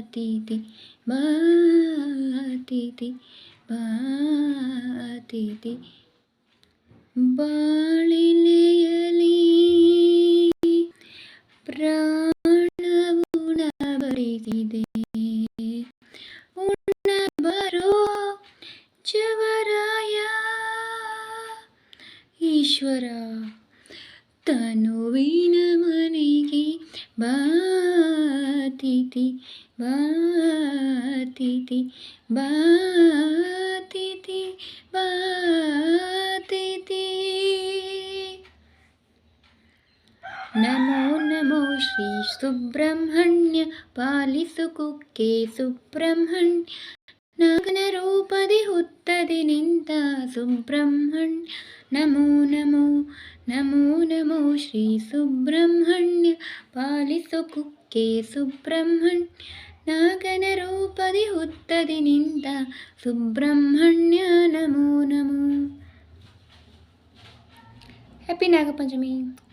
ಬಾತಿತಿ ಬಾತಿತಿ ಬಾತಿತಿ ಬಾಳಿಲೆಯಲಿ ಪ್ರಾಣವುಣಬರಿಸಿದೆ ಉಣ್ಣ ಬರೋ ಜವರಾಯ ಈಶ್ವರ ತನುವಿನ ಮನೆಗೆ ಬಾತಿತಿ ಬಾತಿತಿ ಬಾತಿತಿ ಬಾತಿತಿ ನಮೋ ನಮೋ ಶ್ರೀ ಸುಬ್ರಹ್ಮಣ್ಯ ಪಾಲಿಸು ಕುಕ್ಕೆ ಸುಬ್ರಹ್ಮಣ್ಯ ನಾಗನ ರೂಪದಿ ಹುತ್ತದಿ ನಿಂತ ಸುಬ್ರಹ್ಮಣ್ಯ ನಮೋ ನಮೋ ನಮೋ ನಮೋ ಶ್ರೀ ಸುಬ್ರಹ್ಮಣ್ಯ ಪಾಲಿಸು ಕುಕ್ಕೆ ಸುಬ್ರಹ್ಮಣ್ಯ ನಾಗನ ರೂಪದಿ ಹುತ್ತದಿ ನಿಂತ ಸುಬ್ರಹ್ಮಣ್ಯ ನಮೋ ನಮೋ. ಹ್ಯಾಪಿ ನಾಗಪಂಚಮಿ.